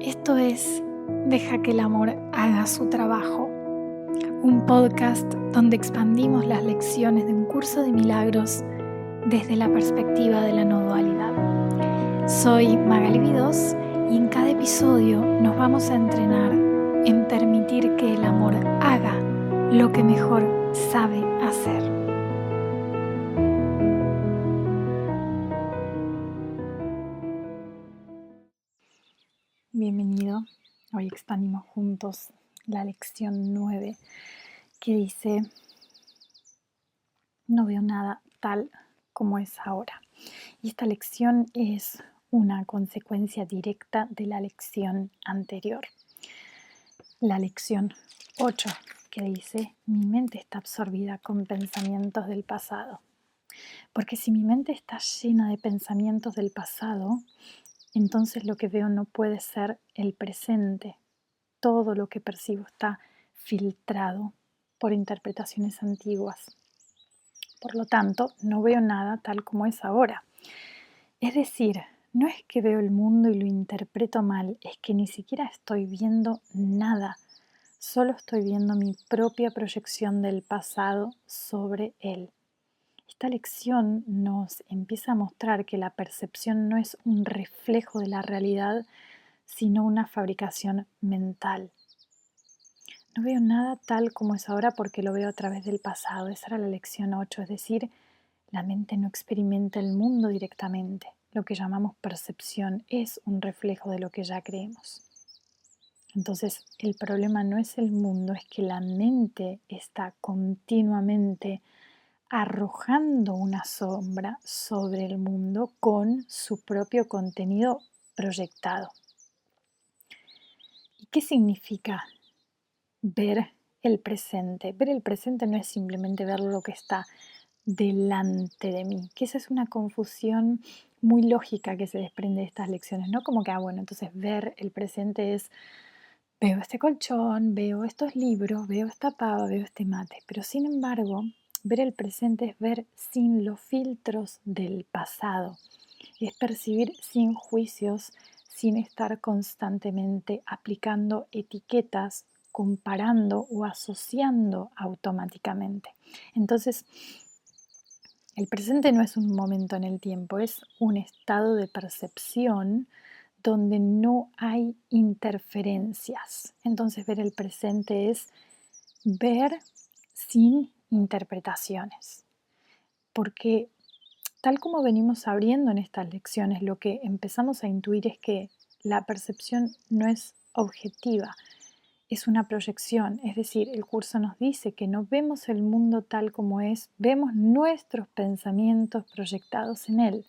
Esto es Deja que el amor haga su trabajo, un podcast donde expandimos las lecciones de un curso de milagros desde la perspectiva de la no dualidad. Soy Magali Vidós y en cada episodio nos vamos a entrenar en permitir que el amor haga lo que mejor sabe hacer. Bienvenido. Hoy expandimos juntos la lección 9 que dice: no veo nada tal como es ahora. Y esta lección es una consecuencia directa de la lección anterior. La lección 8 que dice: mi mente está absorbida con pensamientos del pasado. Porque si mi mente está llena de pensamientos del pasado, entonces lo que veo no puede ser el presente. Todo lo que percibo está filtrado por interpretaciones antiguas. Por lo tanto, no veo nada tal como es ahora. Es decir, no es que veo el mundo y lo interpreto mal, es que ni siquiera estoy viendo nada. Solo estoy viendo mi propia proyección del pasado sobre él. Esta lección nos empieza a mostrar que la percepción no es un reflejo de la realidad, sino una fabricación mental. No veo nada tal como es ahora porque lo veo a través del pasado. Esa era la lección 8, es decir, la mente no experimenta el mundo directamente. Lo que llamamos percepción es un reflejo de lo que ya creemos. Entonces, el problema no es el mundo, es que la mente está continuamente arrojando una sombra sobre el mundo con su propio contenido proyectado. ¿Y qué significa ver el presente? Ver el presente no es simplemente ver lo que está delante de mí, que esa es una confusión muy lógica que se desprende de estas lecciones, ¿no? Como que, entonces ver el presente es: veo este colchón, veo estos libros, veo esta pava, veo este mate. Pero sin embargo, ver el presente es ver sin los filtros del pasado. Es percibir sin juicios, sin estar constantemente aplicando etiquetas, comparando o asociando automáticamente. Entonces, el presente no es un momento en el tiempo, es un estado de percepción donde no hay interferencias. Entonces, ver el presente es ver sin interpretaciones. Porque tal como venimos abriendo en estas lecciones, lo que empezamos a intuir es que la percepción no es objetiva, es una proyección. Es decir, el curso nos dice que no vemos el mundo tal como es, vemos nuestros pensamientos proyectados en él.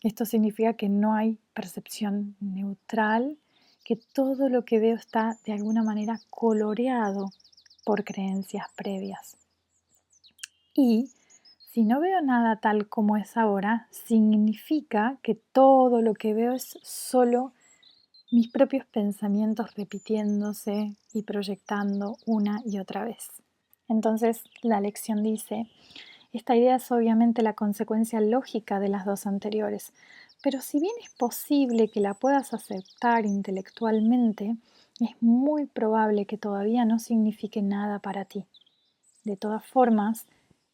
Esto significa que no hay percepción neutral, que todo lo que veo está de alguna manera coloreado por creencias previas. Y si no veo nada tal como es ahora, significa que todo lo que veo es solo mis propios pensamientos repitiéndose y proyectando una y otra vez. Entonces la lección dice: esta idea es obviamente la consecuencia lógica de las dos anteriores, pero si bien es posible que la puedas aceptar intelectualmente, es muy probable que todavía no signifique nada para ti. De todas formas,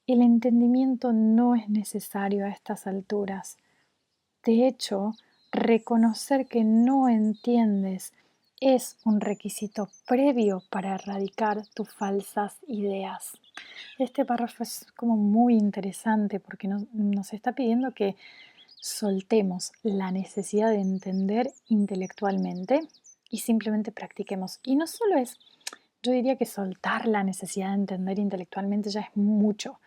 el entendimiento no es necesario a estas alturas. De hecho, reconocer que no entiendes es un requisito previo para erradicar tus falsas ideas. Este párrafo es como muy interesante porque nos está pidiendo que soltemos la necesidad de entender intelectualmente y simplemente practiquemos. Y no solo es, yo diría que soltar la necesidad de entender intelectualmente ya es mucho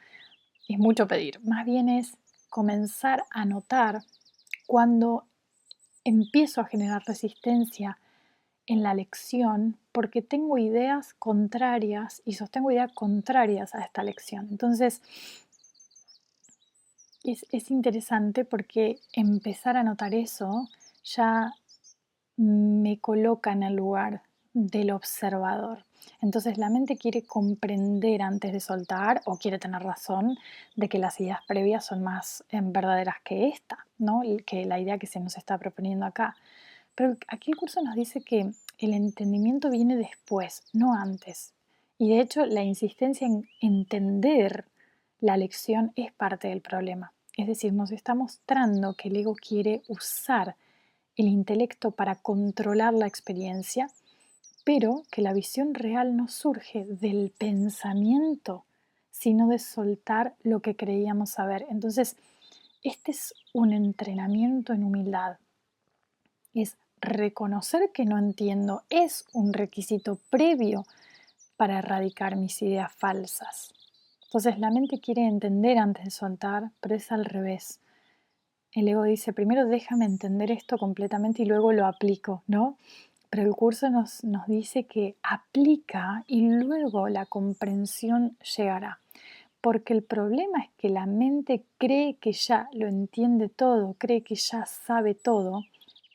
pedir. Más bien es comenzar a notar cuando empiezo a generar resistencia en la lección porque tengo ideas contrarias y sostengo ideas contrarias a esta lección. Entonces, es interesante porque empezar a notar eso ya me coloca en el lugar del observador. Entonces la mente quiere comprender antes de soltar, o quiere tener razón de que las ideas previas son más verdaderas que esta, ¿no? Que la idea que se nos está proponiendo acá. Pero aquí el curso nos dice que el entendimiento viene después, no antes. Y de hecho la insistencia en entender la lección es parte del problema. Es decir, nos está mostrando que el ego quiere usar el intelecto para controlar la experiencia, pero que la visión real no surge del pensamiento, sino de soltar lo que creíamos saber. Entonces, este es un entrenamiento en humildad. Es reconocer que no entiendo, es un requisito previo para erradicar mis ideas falsas. Entonces la mente quiere entender antes de soltar, pero es al revés. El ego dice, primero déjame entender esto completamente y luego lo aplico, ¿no? Pero el curso nos dice que aplica y luego la comprensión llegará. Porque el problema es que la mente cree que ya lo entiende todo, cree que ya sabe todo,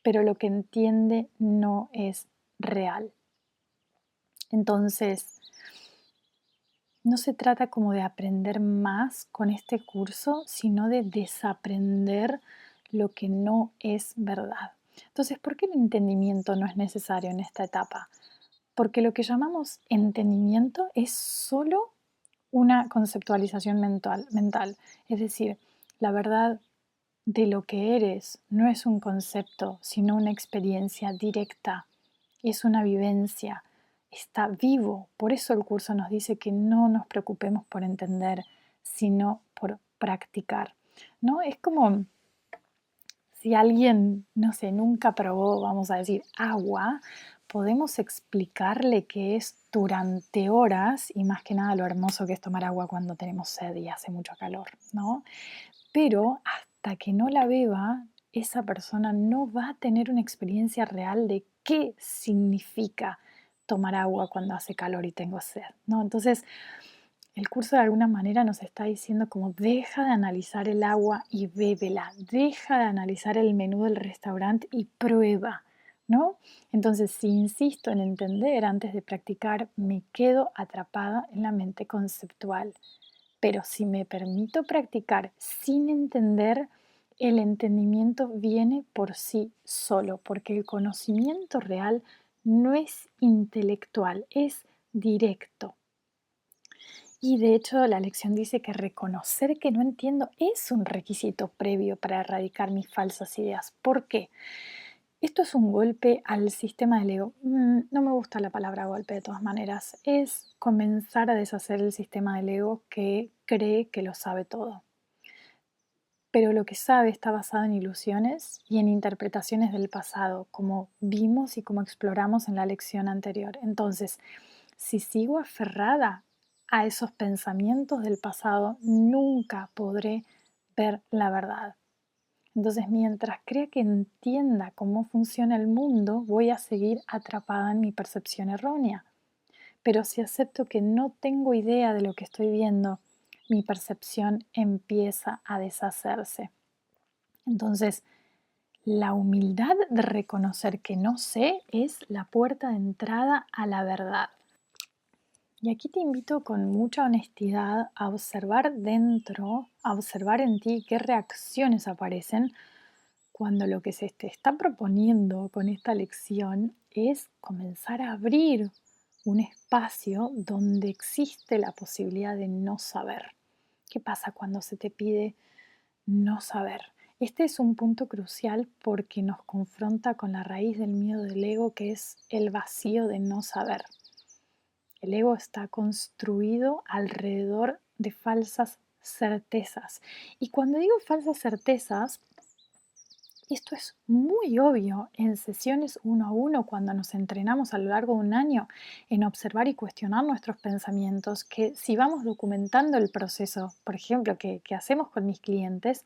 pero lo que entiende no es real. Entonces, no se trata como de aprender más con este curso, sino de desaprender lo que no es verdad. Entonces, ¿por qué el entendimiento no es necesario en esta etapa? Porque lo que llamamos entendimiento es solo una conceptualización mental. Es decir, la verdad de lo que eres no es un concepto, sino una experiencia directa, es una vivencia, está vivo. Por eso el curso nos dice que no nos preocupemos por entender, sino por practicar. ¿No? Es como si alguien, no sé, nunca probó, vamos a decir, agua, podemos explicarle qué es durante horas y más que nada lo hermoso que es tomar agua cuando tenemos sed y hace mucho calor, ¿no? Pero hasta que no la beba, esa persona no va a tener una experiencia real de qué significa tomar agua cuando hace calor y tengo sed, ¿no? Entonces, el curso de alguna manera nos está diciendo como deja de analizar el agua y bébela, deja de analizar el menú del restaurante y prueba, ¿no? Entonces, si insisto en entender antes de practicar, me quedo atrapada en la mente conceptual. Pero si me permito practicar sin entender, el entendimiento viene por sí solo, porque el conocimiento real no es intelectual, es directo. Y de hecho la lección dice que reconocer que no entiendo es un requisito previo para erradicar mis falsas ideas. ¿Por qué? Esto es un golpe al sistema del ego. No me gusta la palabra golpe de todas maneras. Es comenzar a deshacer el sistema del ego que cree que lo sabe todo. Pero lo que sabe está basado en ilusiones y en interpretaciones del pasado, como vimos y como exploramos en la lección anterior. Entonces, si sigo aferrada a esos pensamientos del pasado, nunca podré ver la verdad. Entonces, mientras crea que entienda cómo funciona el mundo, voy a seguir atrapada en mi percepción errónea. Pero si acepto que no tengo idea de lo que estoy viendo, mi percepción empieza a deshacerse. Entonces, la humildad de reconocer que no sé es la puerta de entrada a la verdad. Y aquí te invito con mucha honestidad a observar dentro, a observar en ti qué reacciones aparecen cuando lo que se te está proponiendo con esta lección es comenzar a abrir un espacio donde existe la posibilidad de no saber. ¿Qué pasa cuando se te pide no saber? Este es un punto crucial porque nos confronta con la raíz del miedo del ego, que es el vacío de no saber. El ego está construido alrededor de falsas certezas. Y cuando digo falsas certezas, esto es muy obvio en sesiones uno a uno cuando nos entrenamos a lo largo de un año en observar y cuestionar nuestros pensamientos, que si vamos documentando el proceso, por ejemplo, que hacemos con mis clientes,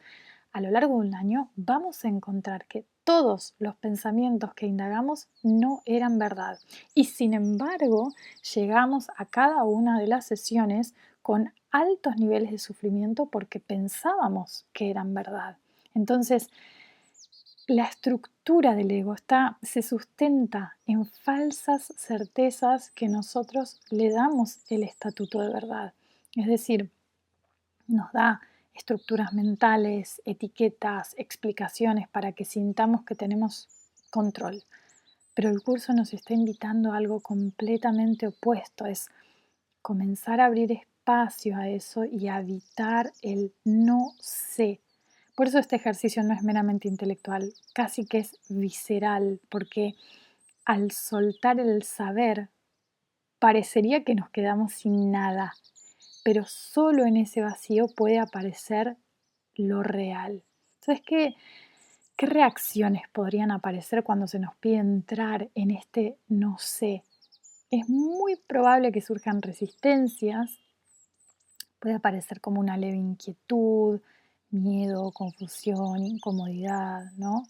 a lo largo de un año vamos a encontrar que todos los pensamientos que indagamos no eran verdad. Y sin embargo, llegamos a cada una de las sesiones con altos niveles de sufrimiento porque pensábamos que eran verdad. Entonces, la estructura del ego se sustenta en falsas certezas que nosotros le damos el estatuto de verdad. Es decir, nos da estructuras mentales, etiquetas, explicaciones para que sintamos que tenemos control. Pero el curso nos está invitando a algo completamente opuesto, es comenzar a abrir espacio a eso y a evitar el no sé. Por eso este ejercicio no es meramente intelectual, casi que es visceral, porque al soltar el saber, parecería que nos quedamos sin nada, pero solo en ese vacío puede aparecer lo real. Entonces, ¿qué reacciones podrían aparecer cuando se nos pide entrar en este no sé? Es muy probable que surjan resistencias, puede aparecer como una leve inquietud, miedo, confusión, incomodidad, ¿no?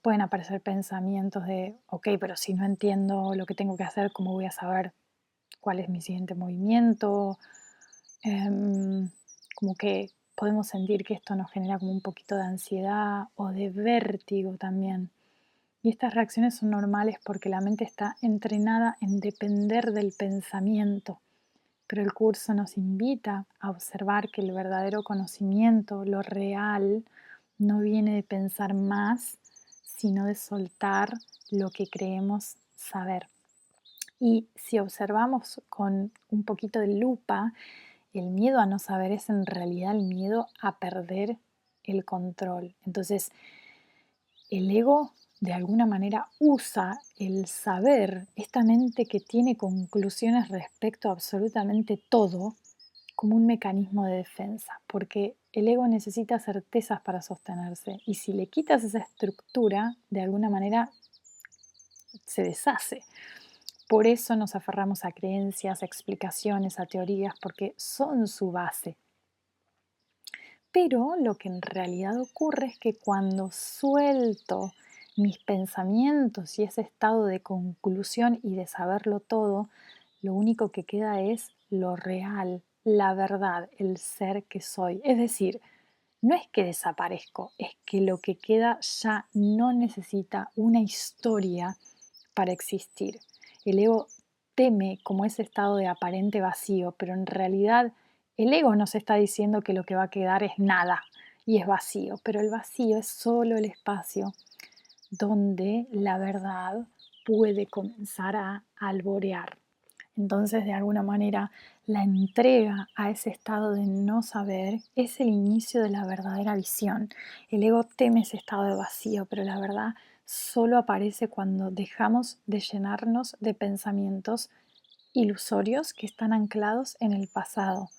Pueden aparecer pensamientos de, ok, pero si no entiendo lo que tengo que hacer, ¿cómo voy a saber cuál es mi siguiente movimiento? Como que podemos sentir que esto nos genera como un poquito de ansiedad o de vértigo también. Y estas reacciones son normales porque la mente está entrenada en depender del pensamiento. Pero el curso nos invita a observar que el verdadero conocimiento, lo real, no viene de pensar más, sino de soltar lo que creemos saber. Y si observamos con un poquito de lupa, el miedo a no saber es en realidad el miedo a perder el control. Entonces, el ego de alguna manera usa el saber, esta mente que tiene conclusiones respecto a absolutamente todo, como un mecanismo de defensa, porque el ego necesita certezas para sostenerse y si le quitas esa estructura, de alguna manera se deshace. Por eso nos aferramos a creencias, a explicaciones, a teorías, porque son su base. Pero lo que en realidad ocurre es que cuando suelto mis pensamientos y ese estado de conclusión y de saberlo todo, lo único que queda es lo real, la verdad, el ser que soy. Es decir, no es que desaparezco, es que lo que queda ya no necesita una historia para existir. El ego teme como ese estado de aparente vacío, pero en realidad el ego nos está diciendo que lo que va a quedar es nada y es vacío, pero el vacío es solo el espacio donde la verdad puede comenzar a alborear. Entonces, de alguna manera, la entrega a ese estado de no saber es el inicio de la verdadera visión. El ego teme ese estado de vacío, pero la verdad solo aparece cuando dejamos de llenarnos de pensamientos ilusorios que están anclados en el pasado.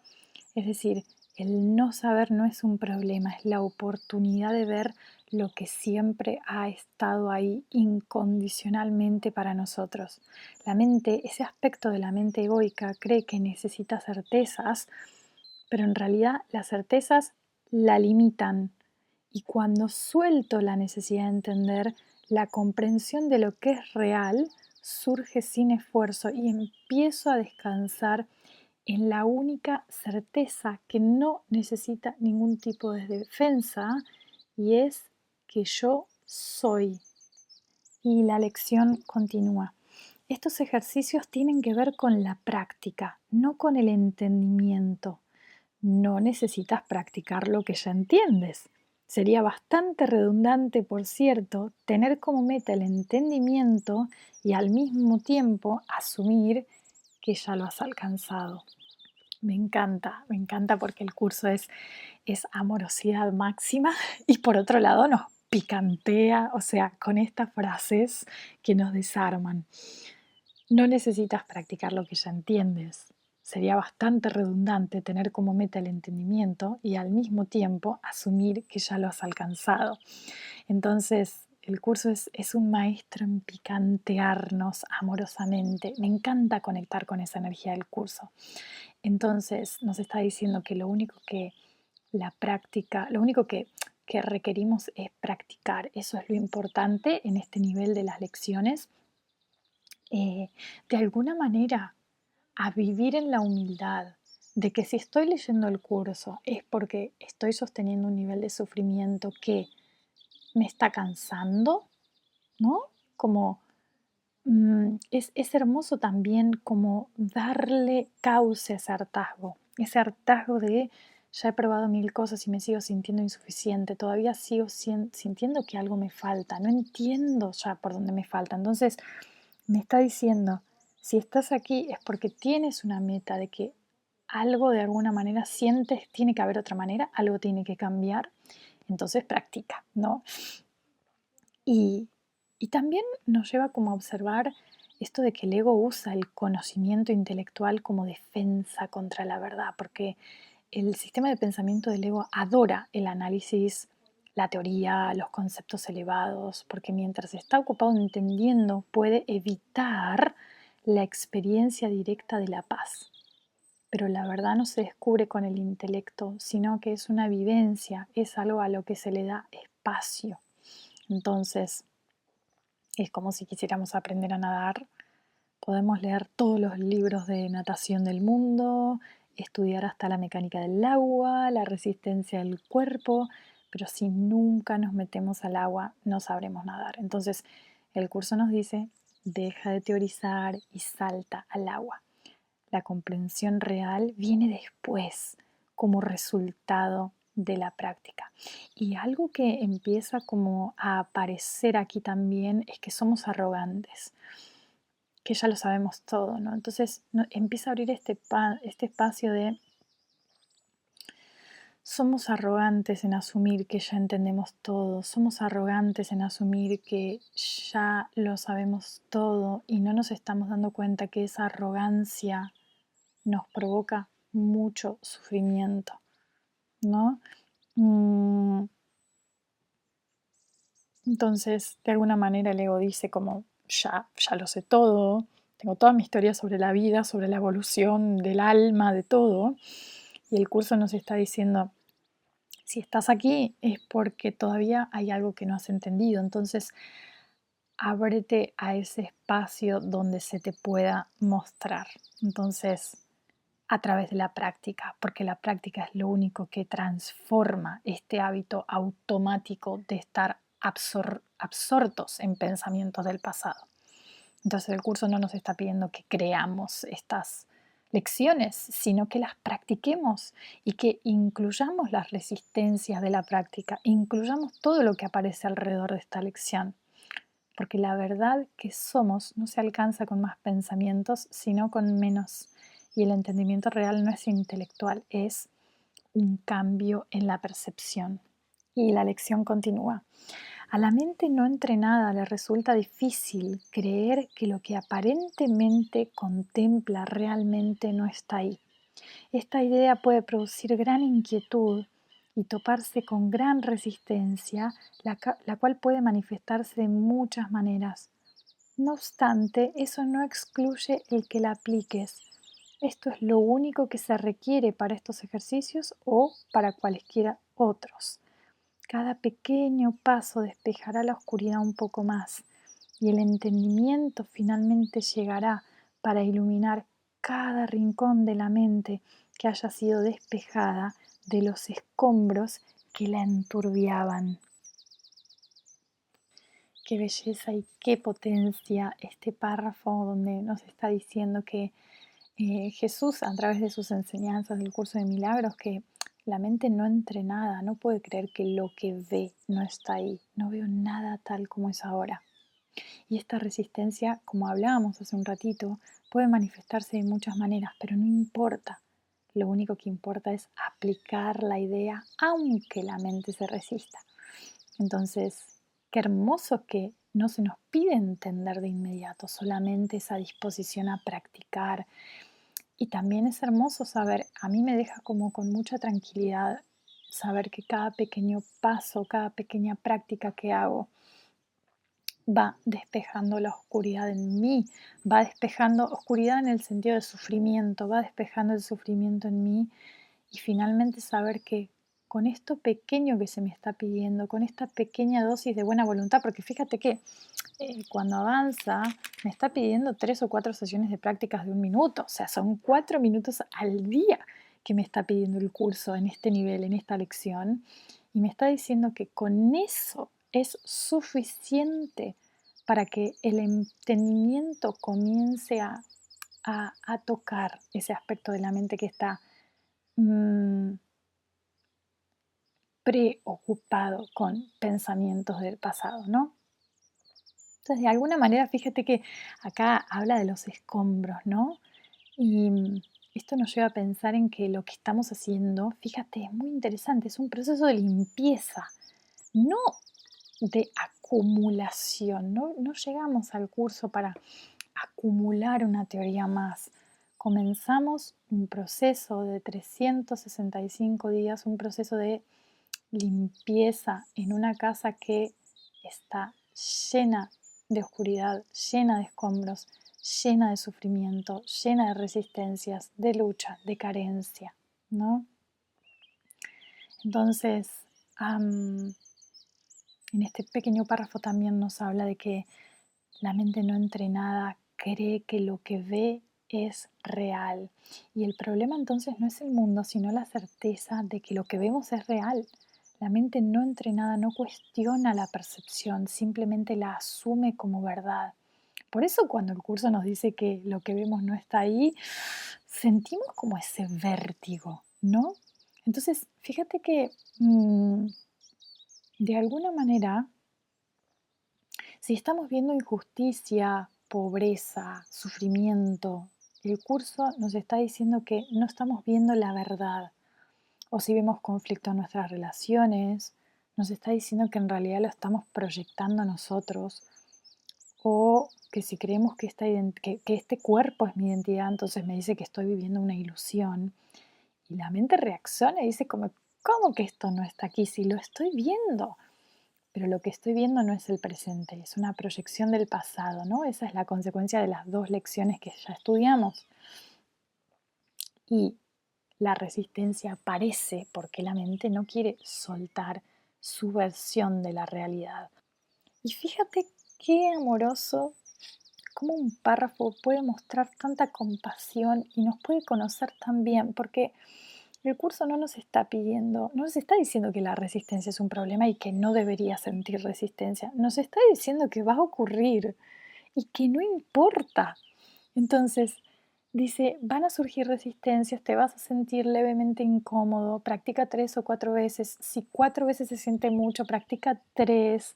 Es decir, el no saber no es un problema, es la oportunidad de ver lo que siempre ha estado ahí incondicionalmente para nosotros. La mente, ese aspecto de la mente egoica, cree que necesita certezas, pero en realidad las certezas la limitan. Y cuando suelto la necesidad de entender, la comprensión de lo que es real surge sin esfuerzo y empiezo a descansar en la única certeza que no necesita ningún tipo de defensa y es que yo soy. Y la lección continúa. Estos ejercicios tienen que ver con la práctica, no con el entendimiento. No necesitas practicar lo que ya entiendes. Sería bastante redundante, por cierto, tener como meta el entendimiento y al mismo tiempo asumir que ya lo has alcanzado. Me encanta porque el curso es amorosidad máxima y por otro lado nos picantea, o sea, con estas frases que nos desarman. No necesitas practicar lo que ya entiendes. Sería bastante redundante tener como meta el entendimiento y al mismo tiempo asumir que ya lo has alcanzado. Entonces, el curso es un maestro en picantearnos amorosamente. Me encanta conectar con esa energía del curso. Entonces, nos está diciendo que lo único que la práctica, lo único que requerimos es practicar. Eso es lo importante en este nivel de las lecciones. De alguna manera, a vivir en la humildad de que si estoy leyendo el curso es porque estoy sosteniendo un nivel de sufrimiento que me está cansando, ¿no? Como es hermoso también como darle cauce a ese hartazgo de ya he probado mil cosas y me sigo sintiendo insuficiente, todavía sigo sintiendo que algo me falta, no entiendo ya por dónde me falta. Entonces me está diciendo, si estás aquí es porque tienes una meta de que algo de alguna manera sientes, tiene que haber otra manera, algo tiene que cambiar, entonces practica, ¿no? Y, y también nos lleva como a observar esto de que el ego usa el conocimiento intelectual como defensa contra la verdad, porque el sistema de pensamiento del ego adora el análisis, la teoría, los conceptos elevados, porque mientras está ocupado entendiendo puede evitar la experiencia directa de la paz. Pero la verdad no se descubre con el intelecto, sino que es una vivencia, es algo a lo que se le da espacio. Entonces, es como si quisiéramos aprender a nadar. Podemos leer todos los libros de natación del mundo, estudiar hasta la mecánica del agua, la resistencia del cuerpo, pero si nunca nos metemos al agua no sabremos nadar. Entonces, el curso nos dice, deja de teorizar y salta al agua. La comprensión real viene después, como resultado de la práctica. Y algo que empieza como a aparecer aquí también es que somos arrogantes, que ya lo sabemos todo, ¿no? Entonces empieza a abrir este espacio de somos arrogantes en asumir que ya entendemos todo, somos arrogantes en asumir que ya lo sabemos todo y no nos estamos dando cuenta que esa arrogancia nos provoca mucho sufrimiento, ¿no? Mm, Entonces, de alguna manera el ego dice como, ya lo sé todo, tengo toda mi historia sobre la vida, sobre la evolución del alma, de todo, y el curso nos está diciendo, si estás aquí es porque todavía hay algo que no has entendido, entonces ábrete a ese espacio donde se te pueda mostrar. Entonces, a través de la práctica, porque la práctica es lo único que transforma este hábito automático de estar absortos en pensamientos del pasado. Entonces el curso no nos está pidiendo que creamos estas lecciones, sino que las practiquemos y que incluyamos las resistencias de la práctica, incluyamos todo lo que aparece alrededor de esta lección. Porque la verdad que somos no se alcanza con más pensamientos, sino con menos. Y el entendimiento real no es intelectual, es un cambio en la percepción. Y la lección continúa. A la mente no entrenada le resulta difícil creer que lo que aparentemente contempla realmente no está ahí. Esta idea puede producir gran inquietud y toparse con gran resistencia, la cual puede manifestarse de muchas maneras. No obstante, eso no excluye el que la apliques. Esto es lo único que se requiere para estos ejercicios o para cualesquiera otros. Cada pequeño paso despejará la oscuridad un poco más y el entendimiento finalmente llegará para iluminar cada rincón de la mente que haya sido despejada de los escombros que la enturbiaban. Qué belleza y qué potencia este párrafo donde nos está diciendo que Jesús, a través de sus enseñanzas del curso de milagros, que la mente no entrenada no puede creer que lo que ve no está ahí. No veo nada tal como es ahora. Y esta resistencia, como hablábamos hace un ratito, puede manifestarse de muchas maneras, pero no importa. Lo único que importa es aplicar la idea aunque la mente se resista. Entonces, qué hermoso que no se nos pide entender de inmediato, solamente esa disposición a practicar. Y también es hermoso saber, a mí me deja como con mucha tranquilidad saber que cada pequeño paso, cada pequeña práctica que hago va despejando la oscuridad en mí, va despejando oscuridad en el sentido de sufrimiento, va despejando el sufrimiento en mí y finalmente saber que con esto pequeño que se me está pidiendo, con esta pequeña dosis de buena voluntad, porque fíjate que cuando avanza me está pidiendo 3 o 4 sesiones de prácticas de 1 minuto, o sea, son 4 minutos al día que me está pidiendo el curso en este nivel, en esta lección, y me está diciendo que con eso es suficiente para que el entendimiento comience a tocar ese aspecto de la mente que está mm, preocupado con pensamientos del pasado, ¿no? Entonces, de alguna manera, fíjate que acá habla de los escombros, ¿no? Y esto nos lleva a pensar en que lo que estamos haciendo, fíjate, es muy interesante, es un proceso de limpieza, no de acumulación, no llegamos al curso para acumular una teoría más. Comenzamos un proceso de 365 días, un proceso de limpieza en una casa que está llena de oscuridad, llena de escombros, llena de sufrimiento, llena de resistencias, de lucha, de carencia, ¿no? Entonces, en este pequeño párrafo también nos habla de que la mente no entrenada cree que lo que ve es real. Y el problema entonces no es el mundo, sino la certeza de que lo que vemos es real. La mente no entrenada no cuestiona la percepción, simplemente la asume como verdad. Por eso cuando el curso nos dice que lo que vemos no está ahí, sentimos como ese vértigo, ¿no? Entonces, fíjate que de alguna manera si estamos viendo injusticia, pobreza, sufrimiento, el curso nos está diciendo que no estamos viendo la verdad. O si vemos conflicto en nuestras relaciones, nos está diciendo que en realidad lo estamos proyectando nosotros. O que si creemos que, que este cuerpo es mi identidad, entonces me dice que estoy viviendo una ilusión. Y la mente reacciona y dice como, ¿cómo que esto no está aquí si lo estoy viendo? Pero lo que estoy viendo no es el presente, es una proyección del pasado, ¿no? Esa es la consecuencia de las dos lecciones que ya estudiamos. Y la resistencia aparece porque la mente no quiere soltar su versión de la realidad. Y fíjate qué amoroso, cómo un párrafo puede mostrar tanta compasión y nos puede conocer tan bien, porque el curso no nos está pidiendo, no nos está diciendo que la resistencia es un problema y que no debería sentir resistencia. Nos está diciendo que va a ocurrir y que no importa. Entonces, dice, van a surgir resistencias, te vas a sentir levemente incómodo, practica 3 o 4 veces. Si 4 veces se siente mucho, practica 3,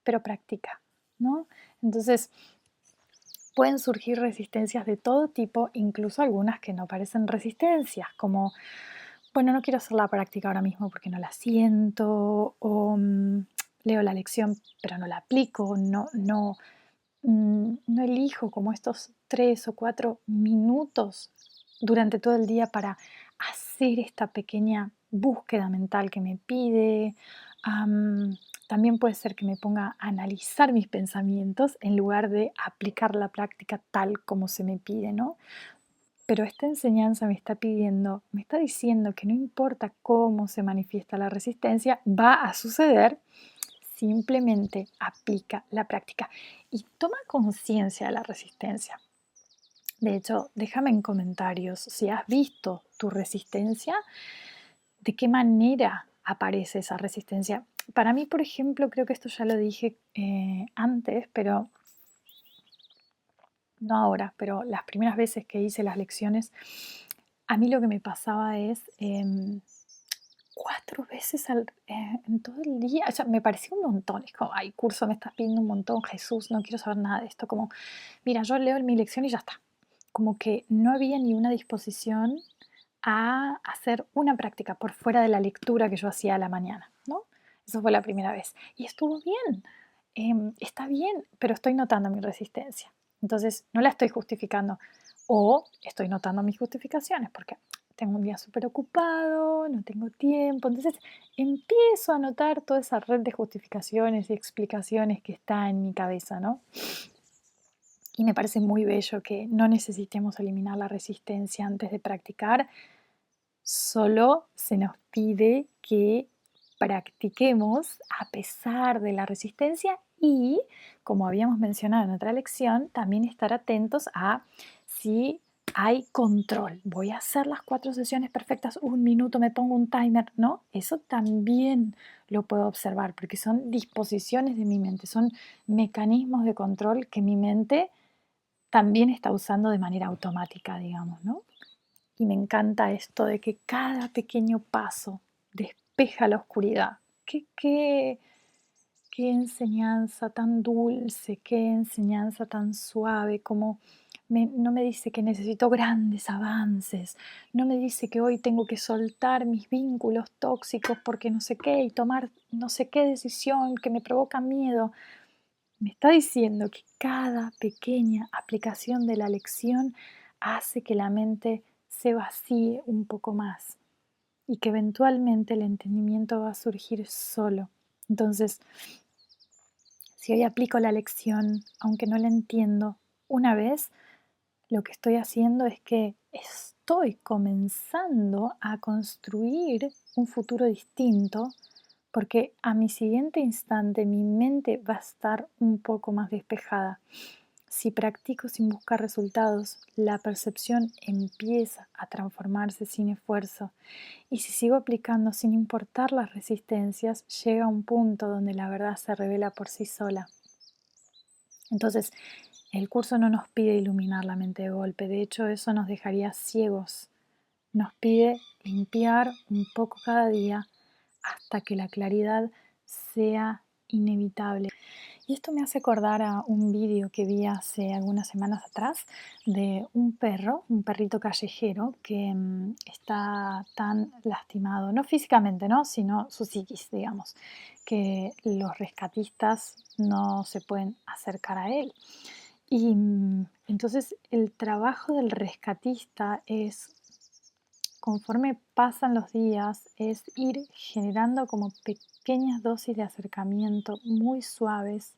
pero practica, ¿no? Entonces, pueden surgir resistencias de todo tipo, incluso algunas que no parecen resistencias, como bueno, no quiero hacer la práctica ahora mismo porque no la siento, o leo la lección pero no la aplico, no elijo como estos 3 o 4 minutos durante todo el día para hacer esta pequeña búsqueda mental que me pide. También puede ser que me ponga a analizar mis pensamientos en lugar de aplicar la práctica tal como se me pide, ¿no? Pero esta enseñanza me está pidiendo, me está diciendo que no importa cómo se manifiesta la resistencia, va a suceder, simplemente aplica la práctica y toma conciencia de la resistencia. De hecho, déjame en comentarios si has visto tu resistencia, de qué manera aparece esa resistencia. Para mí, por ejemplo, creo que esto ya lo dije antes, pero no ahora, pero las primeras veces que hice las lecciones, a mí lo que me pasaba es 4 veces en todo el día, o sea, me parecía un montón, es como, ay, curso, me estás pidiendo un montón, Jesús, no quiero saber nada de esto, como, mira, yo leo mi lección y ya está, como que no había ni una disposición a hacer una práctica por fuera de la lectura que yo hacía a la mañana, ¿no? Eso fue la primera vez. Y estuvo bien, está bien, pero estoy notando mi resistencia. Entonces, no la estoy justificando. O estoy notando mis justificaciones, porque tengo un día súper ocupado, no tengo tiempo. Entonces, empiezo a notar toda esa red de justificaciones y explicaciones que está en mi cabeza, ¿no? Y me parece muy bello que no necesitemos eliminar la resistencia antes de practicar, solo se nos pide que practiquemos a pesar de la resistencia y, como habíamos mencionado en otra lección, también estar atentos a si hay control. Voy a hacer las 4 sesiones perfectas, 1 minuto, me pongo un timer, ¿no? Eso también lo puedo observar porque son disposiciones de mi mente, son mecanismos de control que mi mente también está usando de manera automática, digamos, ¿no? Y me encanta esto de que cada pequeño paso de despeja la oscuridad. Qué enseñanza tan dulce, qué enseñanza tan suave, como no me dice que necesito grandes avances, no me dice que hoy tengo que soltar mis vínculos tóxicos porque no sé qué y tomar no sé qué decisión que me provoca miedo. Me está diciendo que cada pequeña aplicación de la lección hace que la mente se vacíe un poco más y que eventualmente el entendimiento va a surgir solo. Entonces, si hoy aplico la lección, aunque no la entiendo una vez, lo que estoy haciendo es que estoy comenzando a construir un futuro distinto, porque a mi siguiente instante mi mente va a estar un poco más despejada. Si practico sin buscar resultados, la percepción empieza a transformarse sin esfuerzo. Y si sigo aplicando sin importar las resistencias, llega un punto donde la verdad se revela por sí sola. Entonces, el curso no nos pide iluminar la mente de golpe, de hecho eso nos dejaría ciegos. Nos pide limpiar un poco cada día hasta que la claridad sea inevitable. Y esto me hace acordar a un vídeo que vi hace algunas semanas atrás de un perro, un perrito callejero que está tan lastimado, no físicamente, ¿no? Sino su psiquis, digamos, que los rescatistas no se pueden acercar a él. Y entonces el trabajo del rescatista es, conforme pasan los días, es ir generando como pequeñas dosis de acercamiento muy suaves,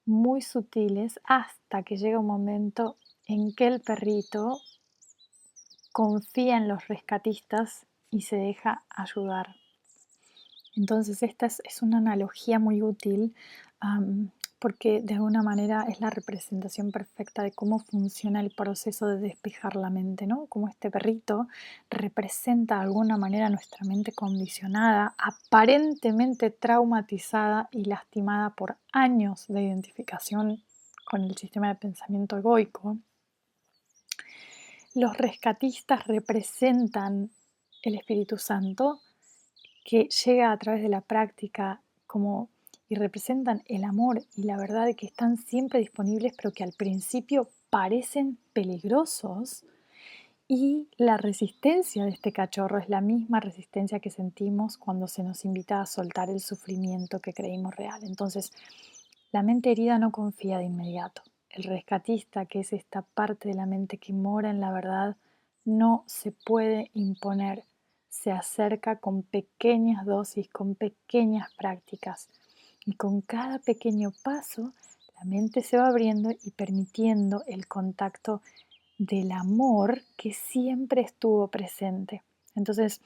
muy sutiles, hasta que llega un momento en que el perrito confía en los rescatistas y se deja ayudar. Entonces esta es una analogía muy útil, porque de alguna manera es la representación perfecta de cómo funciona el proceso de despejar la mente, ¿no? Como este perrito representa de alguna manera nuestra mente condicionada, aparentemente traumatizada y lastimada por años de identificación con el sistema de pensamiento egoico. Los rescatistas representan el Espíritu Santo, que llega a través de la práctica como y representan el amor y la verdad de que están siempre disponibles, pero que al principio parecen peligrosos. Y la resistencia de este cachorro es la misma resistencia que sentimos cuando se nos invita a soltar el sufrimiento que creímos real. Entonces, la mente herida no confía de inmediato. El rescatista, que es esta parte de la mente que mora en la verdad, no se puede imponer. Se acerca con pequeñas dosis, con pequeñas prácticas. Y con cada pequeño paso, la mente se va abriendo y permitiendo el contacto del amor que siempre estuvo presente. Entonces,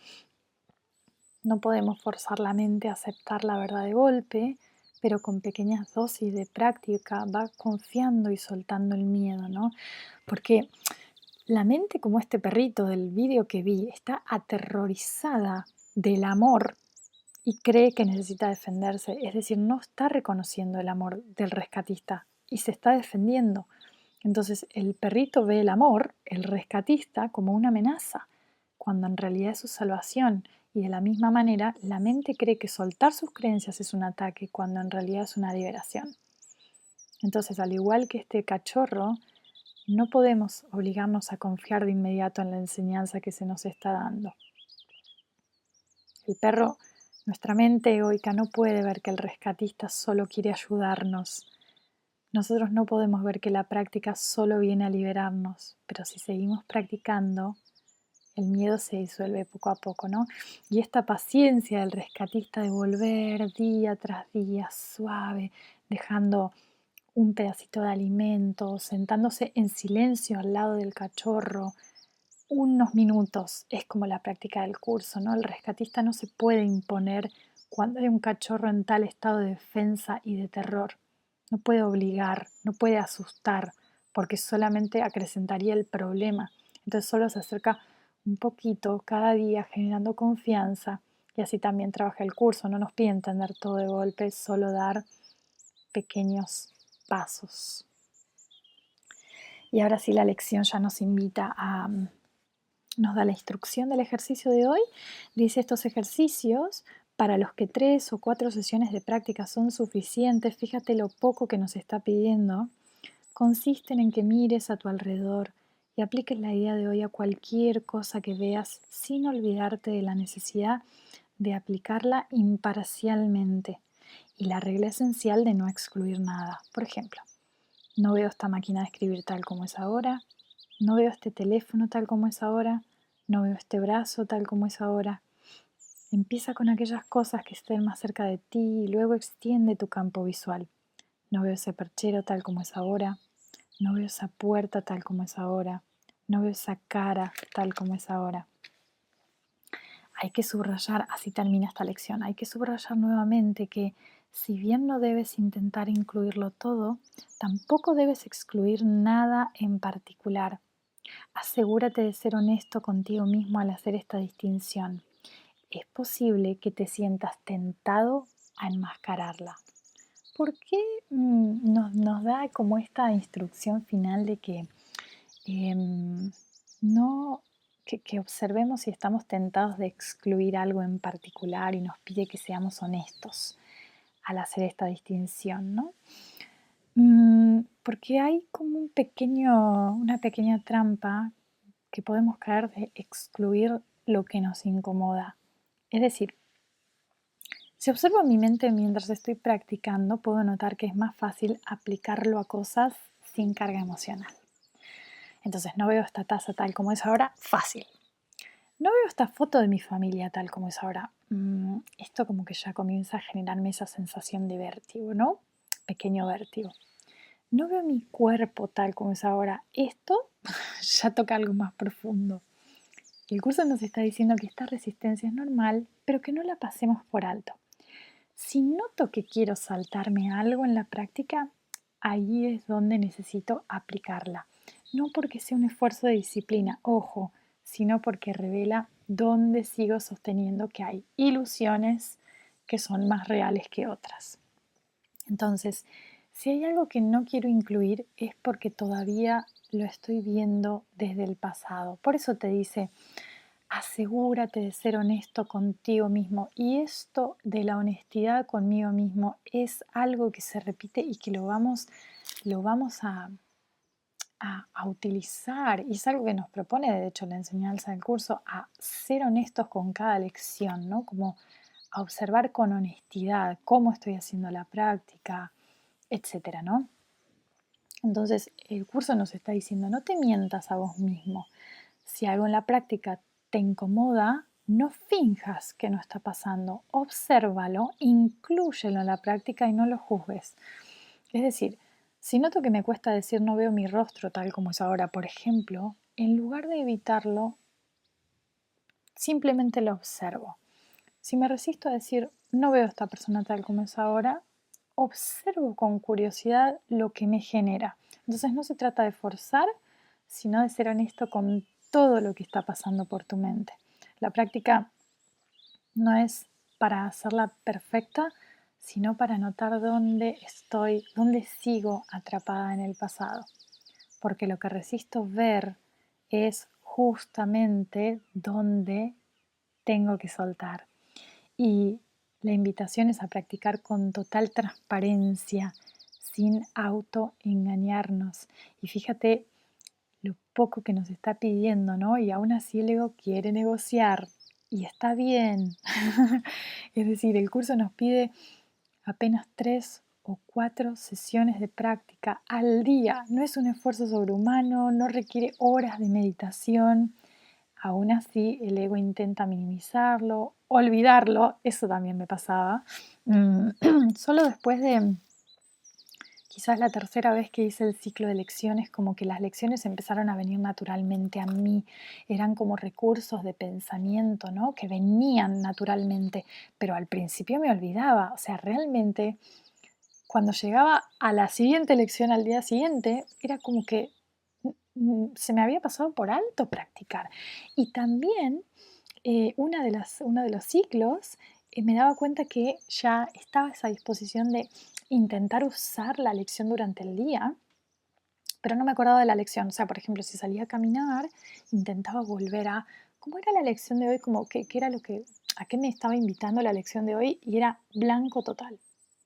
no podemos forzar la mente a aceptar la verdad de golpe, pero con pequeñas dosis de práctica va confiando y soltando el miedo, ¿no? Porque la mente, como este perrito del vídeo que vi, está aterrorizada del amor y cree que necesita defenderse, es decir, no está reconociendo el amor del rescatista y se está defendiendo. Entonces el perrito ve el amor, el rescatista, como una amenaza, cuando en realidad es su salvación. Y de la misma manera, la mente cree que soltar sus creencias es un ataque, cuando en realidad es una liberación. Entonces, al igual que este cachorro, no podemos obligarnos a confiar de inmediato en la enseñanza que se nos está dando. El perro, nuestra mente egoica, no puede ver que el rescatista solo quiere ayudarnos. Nosotros no podemos ver que la práctica solo viene a liberarnos, pero si seguimos practicando, el miedo se disuelve poco a poco, ¿no? Y esta paciencia del rescatista de volver día tras día suave, dejando un pedacito de alimento, sentándose en silencio al lado del cachorro, unos minutos, es como la práctica del curso, ¿no? El rescatista no se puede imponer cuando hay un cachorro en tal estado de defensa y de terror. No puede obligar, no puede asustar, porque solamente acrecentaría el problema. Entonces solo se acerca un poquito cada día generando confianza y así también trabaja el curso. No nos pide entender todo de golpe, solo dar pequeños pasos. Y ahora sí la lección ya nos invita a nos da la instrucción del ejercicio de hoy. Dice estos ejercicios para los que 3 o 4 sesiones de práctica son suficientes. Fíjate lo poco que nos está pidiendo. Consisten en que mires a tu alrededor y apliques la idea de hoy a cualquier cosa que veas sin olvidarte de la necesidad de aplicarla imparcialmente y la regla esencial de no excluir nada. Por ejemplo, no veo esta máquina de escribir tal como es ahora, no veo este teléfono tal como es ahora, no veo este brazo tal como es ahora. Empieza con aquellas cosas que estén más cerca de ti y luego extiende tu campo visual. No veo ese perchero tal como es ahora, no veo esa puerta tal como es ahora, no veo esa cara tal como es ahora. Hay que subrayar, así termina esta lección, hay que subrayar nuevamente que si bien no debes intentar incluirlo todo, tampoco debes excluir nada en particular. Asegúrate de ser honesto contigo mismo al hacer esta distinción. Es posible que te sientas tentado a enmascararla. ¿Por qué nos da como esta instrucción final de que no, que observemos si estamos tentados de excluir algo en particular y nos pide que seamos honestos al hacer esta distinción, ¿no? Porque hay como una pequeña trampa que podemos caer de excluir lo que nos incomoda. Es decir, si observo mi mente mientras estoy practicando, puedo notar que es más fácil aplicarlo a cosas sin carga emocional. Entonces, no veo esta taza tal como es ahora, fácil. No veo esta foto de mi familia tal como es ahora. Esto como que ya comienza a generarme esa sensación de vértigo, ¿no? Pequeño vértigo. No veo mi cuerpo tal como es ahora. Esto ya toca algo más profundo. El curso nos está diciendo que esta resistencia es normal, pero que no la pasemos por alto. Si noto que quiero saltarme algo en la práctica, ahí es donde necesito aplicarla. No porque sea un esfuerzo de disciplina, ojo, sino porque revela dónde sigo sosteniendo que hay ilusiones que son más reales que otras. Entonces, si hay algo que no quiero incluir es porque todavía lo estoy viendo desde el pasado. Por eso te dice, asegúrate de ser honesto contigo mismo. Y esto de la honestidad conmigo mismo es algo que se repite y que lo vamos a utilizar. Y es algo que nos propone, de hecho, la enseñanza del curso, a ser honestos con cada lección, ¿no? Como a observar con honestidad cómo estoy haciendo la práctica, etcétera, ¿no? Entonces, el curso nos está diciendo, no te mientas a vos mismo. Si algo en la práctica te incomoda, no finjas que no está pasando, obsérvalo, inclúyelo en la práctica y no lo juzgues. Es decir, si noto que me cuesta decir no veo mi rostro tal como es ahora, por ejemplo, en lugar de evitarlo, simplemente lo observo. Si me resisto a decir no veo a esta persona tal como es ahora, observo con curiosidad lo que me genera. Entonces no se trata de forzar, sino de ser honesto con todo lo que está pasando por tu mente. La práctica no es para hacerla perfecta, sino para notar dónde estoy, dónde sigo atrapada en el pasado. Porque lo que resisto ver es justamente dónde tengo que soltar. Y la invitación es a practicar con total transparencia, sin autoengañarnos. Y fíjate lo poco que nos está pidiendo, ¿no? Y aún así el ego quiere negociar y está bien. Es decir, el curso nos pide apenas 3 o 4 sesiones de práctica al día. No es un esfuerzo sobrehumano, no requiere horas de meditación. Aún así, el ego intenta minimizarlo, olvidarlo, eso también me pasaba. Solo después de quizás la tercera vez que hice el ciclo de lecciones, como que las lecciones empezaron a venir naturalmente a mí, eran como recursos de pensamiento, ¿no? Que venían naturalmente, pero al principio me olvidaba, o sea, realmente cuando llegaba a la siguiente lección al día siguiente, era como que se me había pasado por alto practicar. Y también uno de los ciclos me daba cuenta que ya estaba esa disposición de intentar usar la lección durante el día, pero no me acordaba de la lección. O sea, por ejemplo, si salía a caminar, intentaba volver a, ¿cómo era la lección de hoy? Como qué era a qué me estaba invitando la lección de hoy, y era blanco total.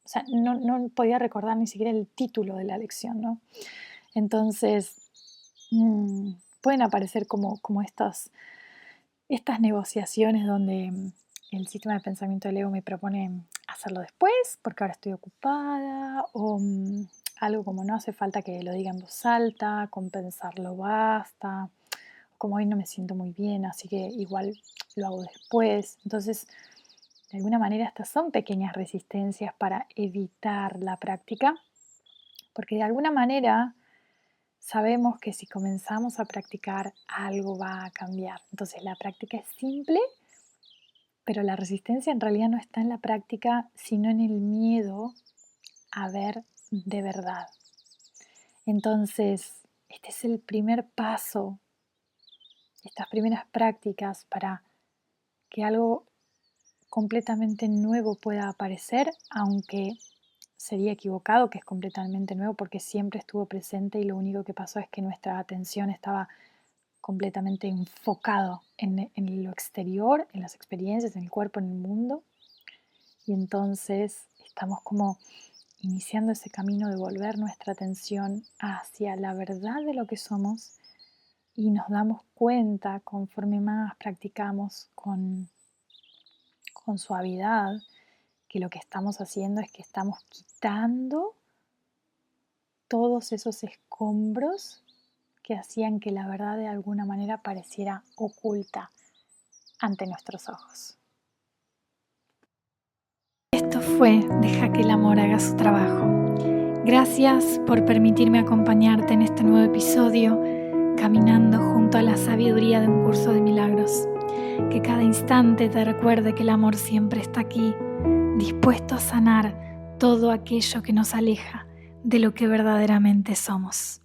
O sea, no podía recordar ni siquiera el título de la lección, ¿no? Entonces, mm, pueden aparecer como estas negociaciones donde el sistema de pensamiento del ego me propone hacerlo después porque ahora estoy ocupada, o algo como no hace falta que lo diga en voz alta, compensarlo basta, como hoy no me siento muy bien, así que igual lo hago después. Entonces, de alguna manera estas son pequeñas resistencias para evitar la práctica, porque de alguna manera sabemos que si comenzamos a practicar, algo va a cambiar. Entonces la práctica es simple, pero la resistencia en realidad no está en la práctica, sino en el miedo a ver de verdad. Entonces, este es el primer paso, estas primeras prácticas para que algo completamente nuevo pueda aparecer, aunque sería equivocado que es completamente nuevo porque siempre estuvo presente y lo único que pasó es que nuestra atención estaba completamente enfocado en lo exterior, en las experiencias, en el cuerpo, en el mundo. Y entonces estamos como iniciando ese camino de volver nuestra atención hacia la verdad de lo que somos, y nos damos cuenta conforme más practicamos con suavidad que lo que estamos haciendo es que estamos quitando todos esos escombros que hacían que la verdad de alguna manera pareciera oculta ante nuestros ojos. Esto fue Deja que el amor haga su trabajo. Gracias por permitirme acompañarte en este nuevo episodio, caminando junto a la sabiduría de un curso de milagros. Que cada instante te recuerde que el amor siempre está aquí, dispuesto a sanar todo aquello que nos aleja de lo que verdaderamente somos.